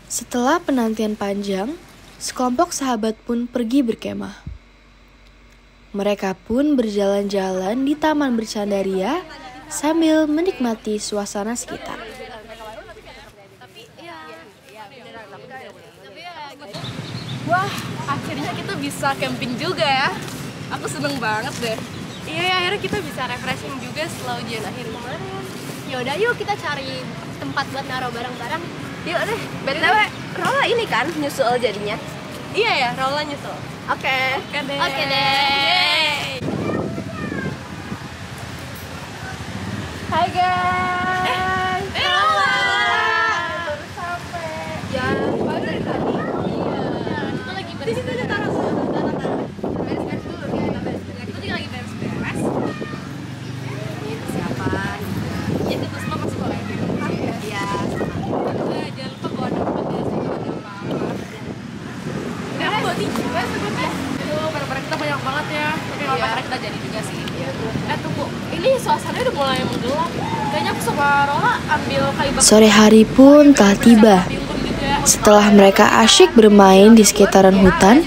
Setelah penantian panjang, sekelompok sahabat pun pergi berkemah. Mereka pun berjalan-jalan di Taman Bercandaria sambil menikmati suasana sekitar. Wah, akhirnya kita bisa camping juga ya. Aku seneng banget deh. Iya ya, akhirnya kita bisa refreshing juga setelah ujian akhir kemarin. Ya udah yuk kita cari tempat buat naruh barang-barang. Yuk deh, BTW Rola ini kan nyusul jadinya. Iya ya, Rola nyusul. Oke deh. Oke deh. Hai guys. Rola. Baru sampai. Ya, baru dari tadi. Iya, kita lagi Di situ ada taruh. Beres-beres dulu kita beres-beres. Kita juga lagi beres-beres. Ini persiapan. Ya itu semua masih boleh. Iya. Jangan lupa bawa tempat ya, sih kalau ada apa-apa. Ini aku bawa 3 sebetulnya. Tuh, barang-barang kita banyak banget ya. Tapi nggak apa-apa, kita jadi juga sih. Tunggu, ini suasananya udah mulai menggelap. Kayaknya aku sama Rola ambil kayu bakar. Sore hari pun telah tiba. Setelah mereka asyik bermain di sekitaran hutan,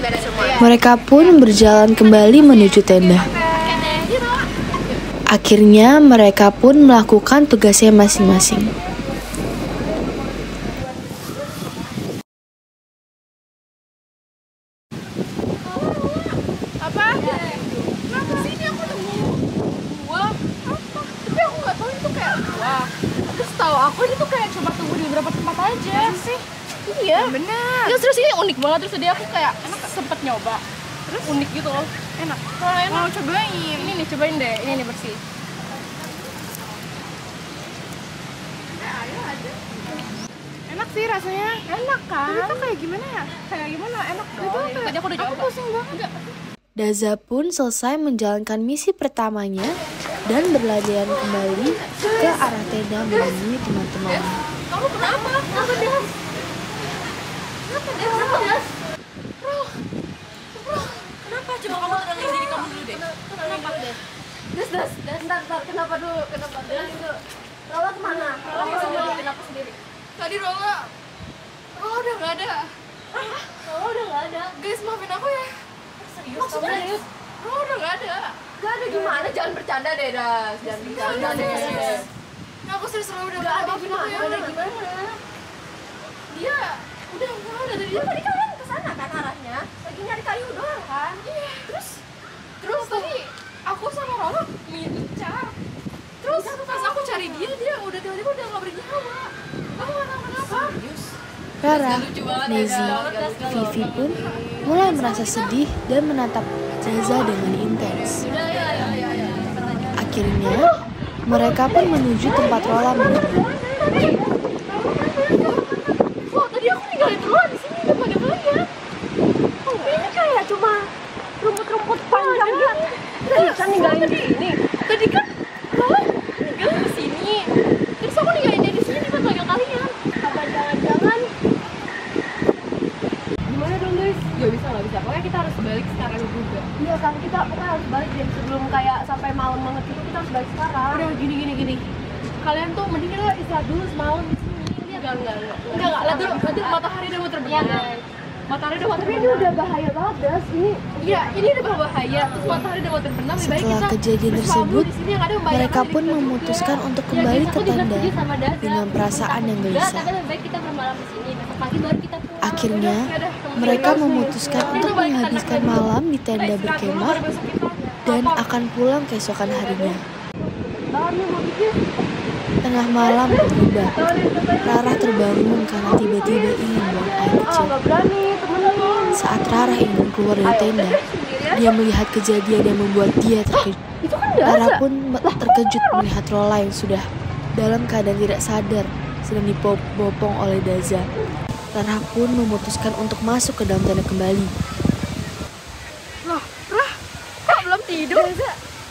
mereka pun berjalan kembali menuju tenda. Akhirnya mereka pun melakukan tugasnya masing-masing. Apa? Kenapa sih ini aku nemu buah? Apa? Tapi aku nggak tahu itu kayak buah. Terus tahu aku ini tuh kayak cuma tumbuh di beberapa tempat aja. Sih? Iya. Bener. Terus ini unik banget. Terus tadi aku kayak sempet nyoba. Terus unik gitu loh. Enak. Oh, enak. Mau cobain. Ini nih cobain deh. Ini nih bersih. Enak sih rasanya. Enak kan? Tapi itu kayak gimana ya? Kayak gimana? Enak dong. Tadi aku udah coba. Aku pusing banget. Daza pun selesai menjalankan misi pertamanya dan berlarian kembali ke arah tenda menemui teman-temannya. Kamu kenapa? Kenapa dia? Kenapa dia? Kenapa? Coba kamu tenangin diri kamu dulu deh. Kenapa deh? Das, bentar, kenapa dulu? Rola kemana? Rola kenapa sendiri? Tadi Rola udah nggak ada. Rola udah nggak ada. Guys, maafin aku ya. Serius? Serius? Rola udah nggak ada. Gak ada gimana? Jangan bercanda deh, Das. Jangan bercanda deh. Nah, aku serius Rola udah Gak ada maafin aku gimana? ya. Gak ada gimana? Dia udah nggak ada dari Dia tadi kalian kesana kan arahnya? Lagi nyari kayu doang kan? Iya. Terus tadi aku sama Rola ngincar. Terus pas aku cari dia udah tiba-tiba udah nggak bernyawa. Aku nggak tahu kenapa. Rara, Nezi, Vivi pun mulai merasa sedih dan menatap Daza dengan intens. Akhirnya, mereka pun menuju tempat Rola menunggu. Oh, tadi aku ninggalin Rola di sini udah pada banyak. Oh, ini kayak cuma rumput-rumput panjang gitu. Tadi kan ninggalin di sini. Tadi kan Rola ninggalin di sini. Terus aku ninggalin dia di sini buat panggil kalian. Apa jangan-jangan? Gimana dong guys? Gak bisa. Pokoknya kita harus balik sekarang juga. Iya kan, kita pokoknya harus balik deh sebelum kayak sampai malam banget itu kita harus balik sekarang. Udah gini. Kalian tuh mending kita istirahat dulu semalam di sini. Lihat. Enggak. Lihat dulu matahari udah mau terbenam. Matahari udah mau Tapi terbenam. ini udah bahaya banget, Das. Ini udah bahaya. Terus matahari udah mau terbenam. Lebih baik Setelah kita kejadian bersama tersebut, di sini yang ada membahayakan mereka diri pun kita memutuskan juga. untuk kembali ke tenda dengan perasaan yang gelisah. Tapi lebih baik kita bermalam di sini. Besok pagi baru kita pulang. Akhirnya, mereka memutuskan untuk menghabiskan malam di tenda berkemah dan akan pulang keesokan harinya. Tengah malam tiba, Rara terbangun karena tiba-tiba ingin buang air kecil. Saat Rara ingin keluar dari tenda, dia melihat kejadian yang membuat dia terkejut. Rara pun terkejut melihat Rola yang sudah dalam keadaan tidak sadar sedang dibopong oleh Daza. Rara pun memutuskan untuk masuk ke dalam tenda kembali. Kok belum tidur?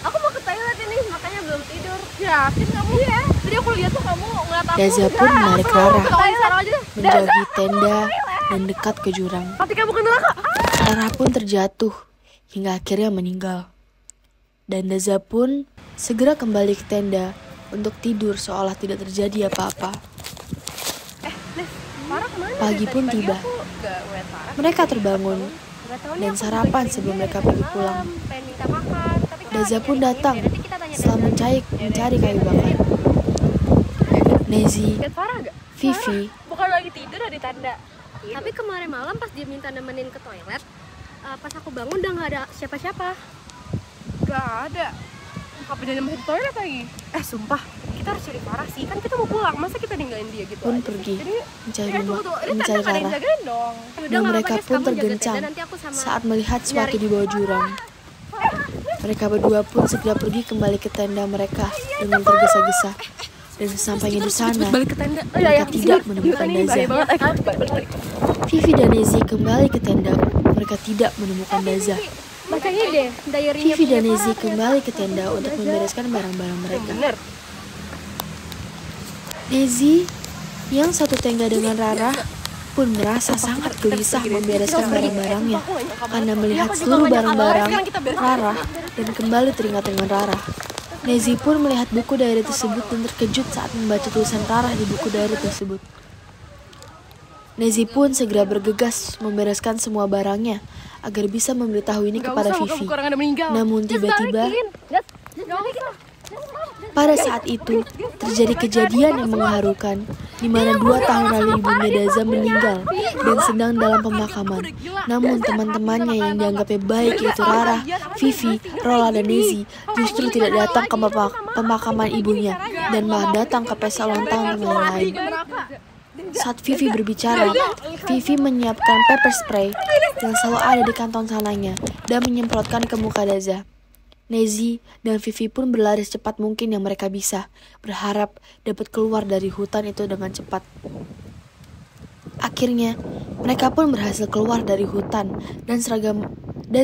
Aku mau ke toilet ini, makanya belum tidur. Yakin kamu? Iya. Tadi aku lihat tuh kamu ngeliat aku. Daza pun menarik Rara Sekarang aja deh. menjauhi tenda dan dekat ke jurang. Hati kamu ke neraka. Rara pun terjatuh hingga akhirnya meninggal. Dan Daza pun segera kembali ke tenda untuk tidur seolah tidak terjadi apa-apa. Pagi pun tiba. Mereka terbangun dan sarapan sebelum mereka pergi pulang. Daza pun datang setelah mencari kayu bakar. Nezi, Vivi, Bukan lagi tidur di tenda. Tapi kemarin malam pas dia minta nemenin ke toilet, pas aku bangun udah nggak ada siapa-siapa. Gak ada. Apa dia masih di toilet lagi? Sumpah, kita harus cari Farah sih. Kan kita mau pulang, masa kita ninggalin dia gitu pun aja? pergi Jadi, mencari ini mencari tanda ada yang Rara. jagain dong. Dan mereka pun tergencang saat melihat sesuatu di bawah jurang. Mereka berdua pun segera pergi kembali ke tenda mereka dengan tergesa-gesa. Dan sesampainya di sana, mereka tidak menemukan Daza. Vivi dan Nezi kembali ke tenda. Mereka tidak menemukan Daza. Bacanya deh, diary-nya Vivi dan Nezi kembali ke tenda untuk membereskan barang-barang mereka. Bener. Nezi yang satu tenda dengan Rara pun merasa sangat gelisah membereskan barang-barangnya karena melihat seluruh barang-barang Rara dan kembali teringat dengan Rara. Nezi pun melihat buku diary tersebut dan terkejut saat membaca tulisan Rara di buku diary tersebut. Nezi pun segera bergegas membereskan semua barangnya agar bisa memberitahu ini kepada Vivi. Namun tiba-tiba pada saat itu terjadi kejadian yang mengharukan di mana 2 tahun lalu ibunya Daza meninggal dan sedang dalam pemakaman. Namun teman-temannya yang dianggapnya baik yaitu Rara, Vivi, Rola, dan Nezi justru tidak datang ke pemakaman ibunya dan malah datang ke pesta ulang tahun teman lain. Saat Vivi berbicara, Vivi menyiapkan pepper spray yang selalu ada di kantong celananya dan menyemprotkan ke muka Daza. Nezi dan Vivi pun berlari secepat mungkin yang mereka bisa, berharap dapat keluar dari hutan itu dengan cepat. Akhirnya, mereka pun berhasil keluar dari hutan dan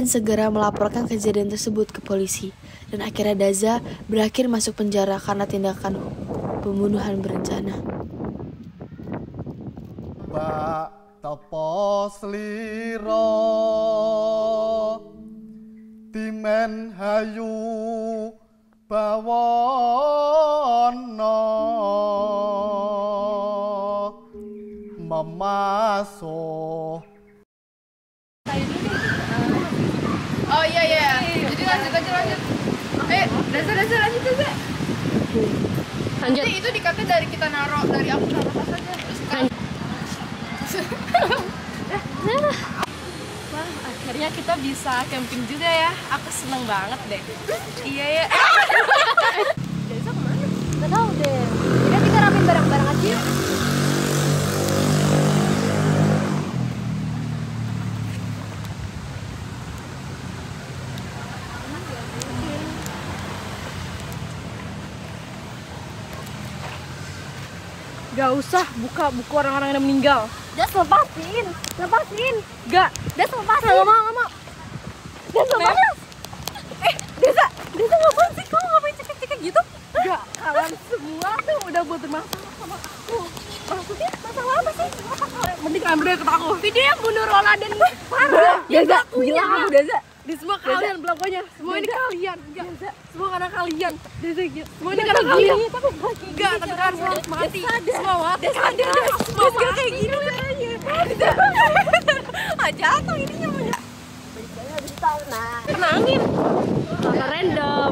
segera melaporkan kejadian tersebut ke polisi. Dan akhirnya Daza berakhir masuk penjara karena tindakan pembunuhan berencana. Bak tepo sliro timen hayu bawana memaso. Oh iya. Jadi lanjut. Dasar lanjut. Lanjut. Nanti itu dikatnya dari kita naruh dari aku taruh tas aja terus kan. Wah, akhirnya kita bisa camping juga ya. Aku seneng banget deh. Iya ya. Desa kemana? Gak tau deh. Udah kita rapiin barang-barang aja yuk. Gak usah buka buku orang-orang yang meninggal. Das lepasin. Gak. Das lepasin. Gak mau. Das lepasin. Desa ngapain sih? Kamu ngapain cekek-cekek gitu? Gak, kalian semua tuh udah buat bermasalah sama aku. Maksudnya masalah apa sih? Mending kalian berdua ikut aku. Video yang bunuh Rola dan Farah. Daza, gila kamu Daza. Di semua kalian pelakunya. Semua ini kalian. Enggak. Semua karena kalian. Daza gila. Semua ini karena kalian. Enggak, tapi kalian semua harus mati. Semua mati. Semua mati. Kayak gini caranya. Jatuh ininya punya. Nah, Kena angin. random.